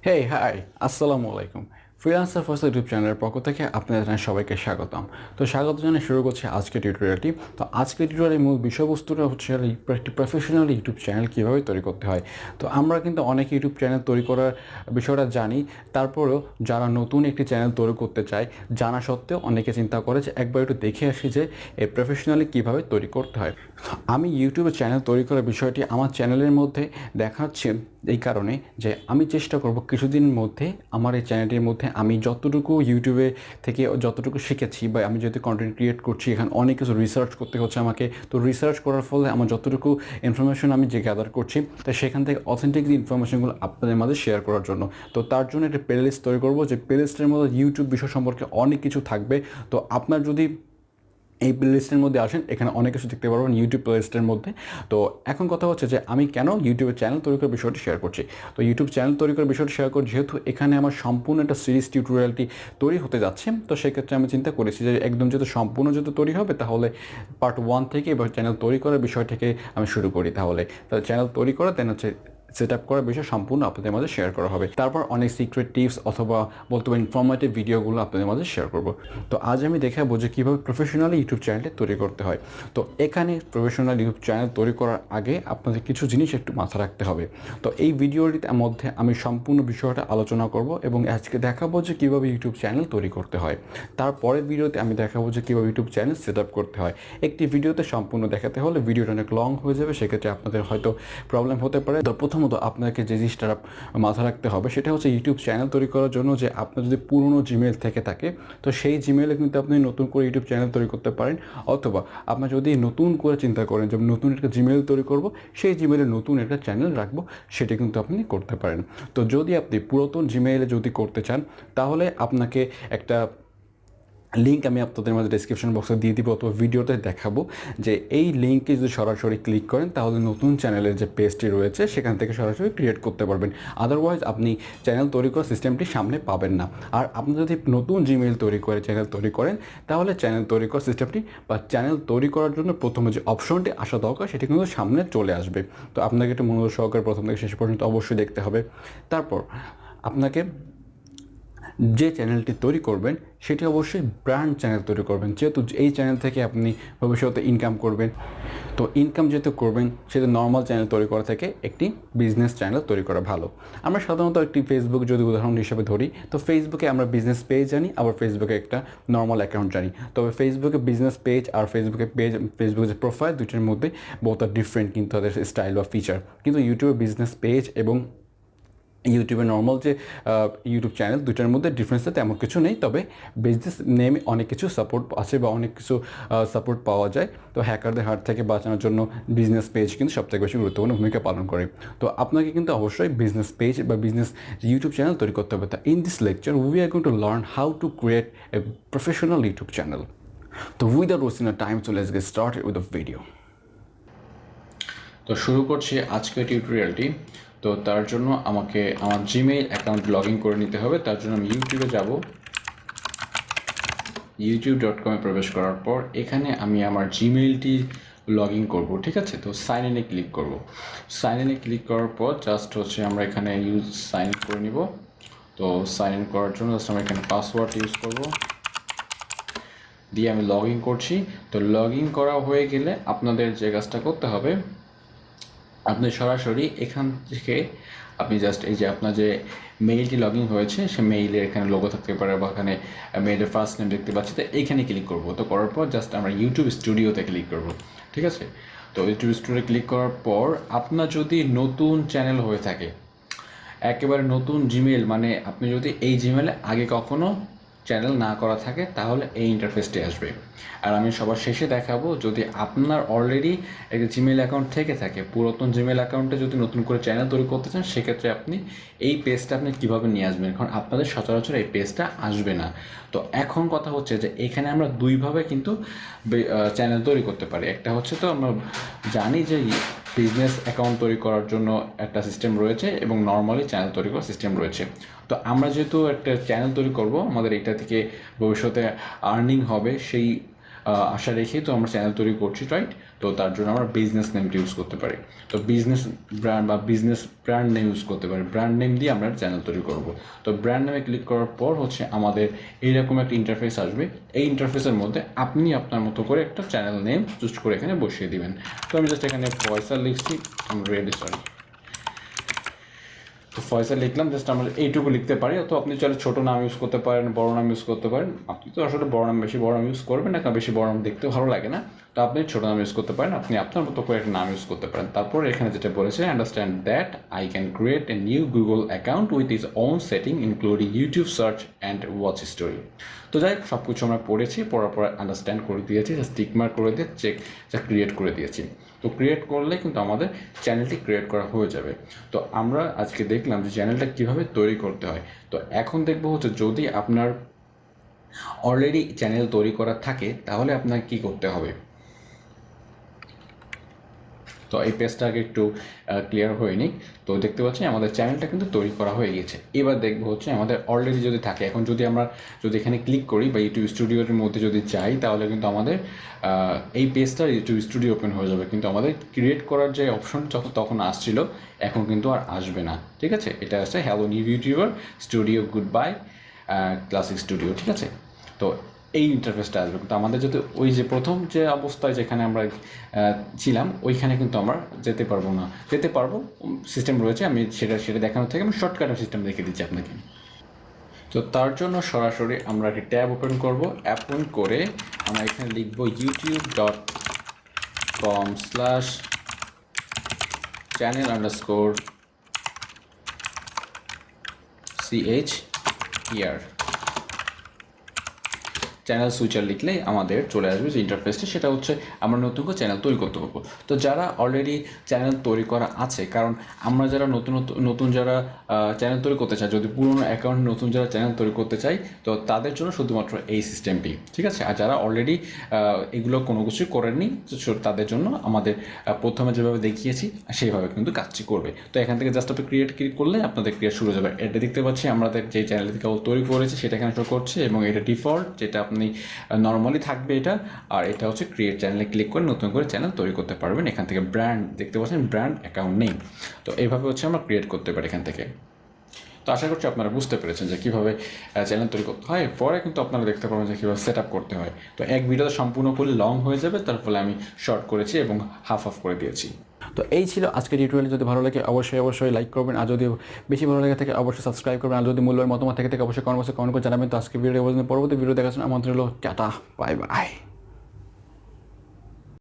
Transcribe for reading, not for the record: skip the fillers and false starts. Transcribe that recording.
High আসসালামু আলাইকুম। Freelancer Faisal YouTube চ্যানেলের পক্ষ থেকে আপনাদের জানাই সবাইকে স্বাগতম। তো স্বাগত জানিয়ে শুরু করছি আজকের টিউটোরিয়ালটি। তো আজকের টিউটোরিয়ালের মূল বিষয়বস্তুটা হচ্ছে একটি প্রফেশনাল ইউটিউব চ্যানেল কীভাবে তৈরি করতে হয়। তো আমরা কিন্তু অনেক ইউটিউব চ্যানেল তৈরি করার বিষয়টা জানি, তারপরেও যারা নতুন একটি চ্যানেল তৈরি করতে চায় জানা সত্ত্বেও অনেকে চিন্তা করে যে একবার একটু দেখে আসি যে এই প্রফেশনালি কীভাবে তৈরি করতে হয়। আমি ইউটিউবে চ্যানেল তৈরি করার বিষয়টি আমার চ্যানেলের মধ্যে দেখাচ্ছি এই কারণে যে আমি চেষ্টা করব কিছুদিনের মধ্যে আমার এই চ্যানেলটির মধ্যে আমি যতটুকু ইউটিউবে থেকে যতটুকু শিখেছি বা আমি যেহেতু কন্টেন্ট ক্রিয়েট করছি, এখানে অনেক কিছু রিসার্চ করতে হচ্ছে আমাকে। তো রিসার্চ করার ফলে আমার যতটুকু ইনফরমেশন আমি যে গ্যাদার করছি, তো সেখান থেকে অথেন্টিক যে ইনফরমেশনগুলো আপনাদের মাঝে শেয়ার করার জন্য। তো তার জন্য একটা প্লে লিস্ট তৈরি করবো, যে প্লে লিস্টের মধ্যে ইউটিউব বিষয় সম্পর্কে অনেক কিছু থাকবে। তো আপনার যদি এই প্লেলিস্টের মধ্যে আসেন, এখানে অনেক কিছু দেখতে পারবেন ইউটিউব প্লেলিস্টের মধ্যে। তো এখন কথা হচ্ছে যে আমি কেন ইউটিউবে চ্যানেল তৈরি করার বিষয়টি শেয়ার করছি। তো ইউটিউব চ্যানেল তৈরি করার বিষয়টি শেয়ার করি যেহেতু এখানে আমার সম্পূর্ণ একটা সিরিজ টিউটোরিয়ালটি তৈরি হতে যাচ্ছে। তো সেক্ষেত্রে আমি চিন্তা করেছি যে একদম যেহেতু সম্পূর্ণ যেহেতু তৈরি হবে, তাহলে পার্ট 1 থেকে এবার চ্যানেল তৈরি করার বিষয় থেকে আমি শুরু করি। তাহলে চ্যানেল তৈরি করা দেন হচ্ছে সেট আপ করার বিষয় সম্পূর্ণ আপনাদের মাঝে শেয়ার করা হবে। তারপর অনেক সিক্রেট টিপস অথবা বলতে পারেন ইনফরমেটিভ ভিডিওগুলো আপনাদের মাঝে শেয়ার করব। তো আজ আমি দেখাবো যে কীভাবে প্রফেশনালি ইউটিউব চ্যানেলটি তৈরি করতে হয়। তো এখানে প্রফেশনাল ইউটিউব চ্যানেল তৈরি করার আগে আপনাদের কিছু জিনিস একটু মাথা রাখতে হবে। তো এই ভিডিওটির মধ্যে আমি সম্পূর্ণ বিষয়টা আলোচনা করব এবং আজকে দেখাবো যে কীভাবে ইউটিউব চ্যানেল তৈরি করতে হয়। তারপরের ভিডিওতে আমি দেখাবো যে কীভাবে ইউটিউব চ্যানেল সেট আপ করতে হয়। একটি ভিডিওতে সম্পূর্ণ দেখাতে হলে ভিডিওটা অনেক লং হয়ে যাবে, সেক্ষেত্রে আপনাদের হয়তো প্রবলেম হতে পারে। তো প্রথমত আপনাকে যে জিনিসটা মাথায় রাখতে হবে সেটা হচ্ছে ইউটিউব চ্যানেল তৈরি করার জন্য যে আপনার যদি পুরনো জিমেল থেকে থাকে, তো সেই জিমেলে কিন্তু আপনি নতুন করে ইউটিউব চ্যানেল তৈরি করতে পারেন। অথবা আপনার যদি নতুন করে চিন্তা করেন যে নতুন একটা জিমেল তৈরি করব, সেই জিমেলে নতুন একটা চ্যানেল রাখবো, সেটা কিন্তু আপনি করতে পারেন। তো যদি আপনি পুরাতন জিমেইলে যদি করতে চান, তাহলে আপনাকে একটা লিঙ্ক আমি আপনাদের মাঝে ডেসক্রিপশন বক্সে দিয়ে দিব অথবা ভিডিওতে দেখাবো, যে এই লিঙ্কে যদি সরাসরি ক্লিক করেন তাহলে নতুন চ্যানেলের যে পেজটি রয়েছে সেখান থেকে সরাসরি ক্রিয়েট করতে পারবেন। আদারওয়াইজ আপনি চ্যানেল তৈরি করার সিস্টেমটি সামনে পাবেন না। আর আপনি যদি নতুন জিমেইল তৈরি করে চ্যানেল তৈরি করেন, তাহলে চ্যানেল তৈরি করার সিস্টেমটি বা চ্যানেল তৈরি করার জন্য প্রথমে যে অপশনটি আসা দরকার সেটি কিন্তু সামনে চলে আসবে। তো আপনাকে একটু মনোযোগ সহকারে প্রথম থেকে শেষ পর্যন্ত অবশ্যই দেখতে হবে। তারপর আপনাকে যে চ্যানেলটি তৈরি করবেন সেটি অবশ্যই ব্র্যান্ড চ্যানেল তৈরি করবেন, যেহেতু এই চ্যানেল থেকে আপনি ভবিষ্যতে ইনকাম করবেন। তো ইনকাম যেহেতু করবেন, সেটা নর্মাল চ্যানেল তৈরি করা থেকে একটি বিজনেস চ্যানেল তৈরি করা ভালো। আমরা সাধারণত একটি ফেসবুক যদি উদাহরণ হিসেবে ধরি, তো ফেসবুকে আমরা বিজনেস পেজ জানি, আবার ফেসবুকে একটা নর্মাল অ্যাকাউন্ট জানি। তবে ফেসবুকে বিজনেস পেজ আর ফেসবুকের যে প্রোফাইল, দুটোর মধ্যে বহুত আর ডিফারেন্ট কিন্তু তাদের স্টাইল বা ফিচার। কিন্তু ইউটিউবে বিজনেস পেজ এবং ইউটিউবে নর্মাল যে ইউটিউব চ্যানেল, দুটার মধ্যে ডিফারেন্সটা তেমন কিছু নেই। তবে বিজনেস নেমে অনেক কিছু সাপোর্ট আছে বা অনেক কিছু সাপোর্ট পাওয়া যায়। তো হ্যাকারদের হাত থেকে বাঁচানোর জন্য বিজনেস পেজ কিন্তু সবথেকে বেশি গুরুত্বপূর্ণ ভূমিকা পালন করে। তো আপনাকে কিন্তু অবশ্যই বিজনেস পেজ বা বিজনেস ইউটিউব চ্যানেল তৈরি করতে হবে। তা in this lecture we are going to learn how to create a professional YouTube channel. তো without wasting time, so let's get started with the video. তো শুরু করছি আজকের টিউটোরিয়ালটি। তো তার জন্য আমাকে আমার জিমেইল অ্যাকাউন্ট লগ ইন করে নিতে হবে। তার জন্য আমি ইউটিউবে যাব। youtube.com-এ প্রবেশ করার পর এখানে আমি আমার জিমেইলটি লগ ইন করবো, ঠিক আছে। তো সাইন ইনে ক্লিক করব। সাইন ইনে ক্লিক করার পর জাস্ট হচ্ছে আমরা এখানে সাইন ইন করে নিব। তো সাইন ইন করার জন্য জাস্ট আমরা এখানে পাসওয়ার্ড ইউজ করব, দিয়ে আমি লগ ইন করছি। তো লগ ইন করা হয়ে গেলে আপনাদের যে কাজটা করতে হবে, আপনি সরাসরি এখান থেকে আপনি জাস্ট এই যে আপনার যে মেইলটি লগ ইন হয়েছে সে মেইলের এখানে লোগো থাকতে পারে বা এখানে মেইলের ফার্স্ট নেম দেখতে পাচ্ছি, তো এইখানে ক্লিক করব। তো করার পর জাস্ট আমরা ইউটিউব স্টুডিওতে ক্লিক করব, ঠিক আছে। তো ইউটিউব স্টুডিও ক্লিক করার পর আপনার যদি নতুন চ্যানেল হয়ে থাকে, একেবারে নতুন জিমেল, মানে আপনি যদি এই জিমেলে আগে কখনো চ্যানেল না করা থাকে, তাহলে এই ইন্টারফেসটি আসবে। আর আমি সবার শেষে দেখাবো যদি আপনার অলরেডি একটা জিমেল অ্যাকাউন্ট থেকে থাকে, পুরাতন জিমেল অ্যাকাউন্টে যদি নতুন করে চ্যানেল তৈরি করতে চান, সেক্ষেত্রে আপনি এই পেজটা আপনি কীভাবে নিয়ে আসবেন, কারণ আপনাদের সচরাচর এই পেজটা আসবে না। তো এখন কথা হচ্ছে যে এখানে আমরা দুইভাবে কিন্তু চ্যানেল তৈরি করতে পারি। একটা হচ্ছে, তো আমরা জানি যে বিজনেস অ্যাকাউন্ট তৈরি করার জন্য একটা সিস্টেম রয়েছে এবং নর্মালি চ্যানেল তৈরি করার সিস্টেম রয়েছে। তো আমরা যেহেতু একটা চ্যানেল তৈরি করব, আমাদের এটা থেকে ভবিষ্যতে আর্নিং হবে, সেই আশা রেখেই তো আমরা চ্যানেল তৈরি করছি, রাইট? তো তার জন্য আমরা বিজনেস নেমটা ইউজ করতে পারি। তো বিজনেস ব্র্যান্ড বা বিজনেস ব্র্যান্ড নেম ইউজ করতে পারি, ব্র্যান্ড নেম দিয়ে আমরা চ্যানেল তৈরি করব। তো ব্র্যান্ড নেমে ক্লিক করার পর হচ্ছে আমাদের এইরকম একটা ইন্টারফেস আসবে। এই ইন্টারফেসের মধ্যে আপনি আপনার মতো করে একটা চ্যানেল নেম চুজ করে এখানে বসিয়ে দিবেন। তো আমি জাস্ট এখানে ফয়সাল লিখছি, তো ফয়সাল লিখলাম, জাস্ট আমরা এইটুকু লিখতে পারি। তো আপনি চাইলে ছোটো নাম ইউজ করতে পারেন, বড় নাম ইউজ করতে পারেন। আপনি তো আসলে বেশি বড় নাম ইউজ করবেন না, কারণ বেশি বড় নাম দেখতে ভালো লাগে না। তো আপনি ছোটো নাম ইউজ করতে পারেন, আপনি আপনার মতো করে একটা নাম ইউজ করতে পারেন। তারপর এখানে যেটা বলেছে, understand that I can create a new Google account with is own setting including YouTube search and watch story. তো যাই হোক, সব কিছু আমরা পড়েছি, পড়ার পর আন্ডারস্ট্যান্ড করে দিয়েছি, স্টিক মার্ক করে দিয়ে চেক যা ক্রিয়েট করে দিয়েছি। তো ক্রিয়েট করলে কিন্তু আমাদের চ্যানেলটি ক্রিয়েট করা হয়ে যাবে। তো আমরা আজকে দেখলাম যে চ্যানেলটা কীভাবে তৈরি করতে হয়। তো এখন দেখবো হচ্ছে, যদি আপনার অলরেডি চ্যানেল তৈরি করা থাকে তাহলে আপনাকে কী করতে হবে। তো এই পেজটা আগে একটু ক্লিয়ার হয়ে নিই। তো দেখতে পাচ্ছি আমাদের চ্যানেলটা কিন্তু তৈরি করা হয়ে গেছে। এবার দেখবো হচ্ছে আমাদের অলরেডি যদি থাকে, এখন যদি এখানে ক্লিক করি বা ইউটিউব স্টুডিওর মধ্যে যদি যাই, তাহলে কিন্তু আমাদের এই পেজটা ইউটিউব স্টুডিও ওপেন হয়ে যাবে, কিন্তু আমাদের ক্রিয়েট করার যে অপশন তখন আসছিল, এখন কিন্তু আর আসবে না। ঠিক আছে, এটা আছে hello new YouTuber studio good bye classic studio. ঠিক আছে, তো এই ইন্টারফেসটা আসবে, কিন্তু আমাদের যদি ওই যে প্রথম যে অবস্থায় যেখানে আমরা ছিলাম ওইখানে কিন্তু আমরা যেতে পারবো না। যেতে পারবো, সিস্টেম রয়েছে, আমি সেটা দেখানোর থেকে আমি শর্টকাটের সিস্টেম দেখে দিচ্ছি আপনাকে। তো তার জন্য সরাসরি আমরা একটা ট্যাব ওপেন করব, ওপেন করে আমরা এখানে লিখব youtube.com/channel_cher চ্যানেল সুইচার লিখলে আমাদের চলে আসবে যে ইন্টারফেসটি, সেটা হচ্ছে আমরা নতুন করে চ্যানেল তৈরি করতে পারবো। তো যারা অলরেডি চ্যানেল তৈরি করা আছে, কারণ আমরা যারা নতুন যারা চ্যানেল তৈরি করতে চাই, যদি পুরোনো অ্যাকাউন্ট নতুন যারা চ্যানেল তৈরি করতে চাই, তো তাদের জন্য শুধুমাত্র এই সিস্টেমটি। ঠিক আছে, আর যারা অলরেডি এগুলো কোনো কিছুই করেননি, তাদের জন্য আমাদের প্রথমে যেভাবে দেখিয়েছি সেইভাবে কিন্তু কাজটি করবে। তো এখান থেকে জাস্ট আপনি ক্রিয়েট করলে আপনাদের ক্রিয়েট শুরু হয়ে যাবে। এটা দেখতে পাচ্ছি আমাদের যে চ্যানেলটি তৈরি করেছে সেটা এখানে শো করছে, এবং এটা ডিফল্ট, যেটা আপনি নর্মালি থাকবে এটা। আর এটা হচ্ছে ক্রিয়েট চ্যানেলে ক্লিক করে নতুন করে চ্যানেল তৈরি করতে পারবেন। এখান থেকে ব্র্যান্ড দেখতে পাচ্ছেন, ব্র্যান্ড অ্যাকাউন্ট নেই। তো এইভাবে হচ্ছে আমরা ক্রিয়েট করতে পারি এখান থেকে। তো আশা করছি আপনারা বুঝতে পেরেছেন যে কীভাবে চ্যানেল তৈরি করতে হয়। পরে কিন্তু আপনারা দেখতে পাবেন যে কীভাবে সেট আপ করতে হয়। তো এক ভিডিওতে সম্পূর্ণ করলে লং হয়ে যাবে, তার ফলে আমি শর্ট করেছি এবং হাফ করে দিয়েছি। তো এই ছিল আজকের টিউটোরিয়াল। যদি ভালো লাগে অবশ্যই লাইক করবেন, আর যদি বেশি ভালো লাগে থাকে অবশ্যই সাবস্ক্রাইব করবেন, আর যদি মূল্যের মতামত থেকে অবশ্যই কমেন্ট করে জানাবেন। তো আজকে ভিডিও পরবর্তী ভিডিও দেখার জন্য আমাদের হলো টাটা, বাই বাই।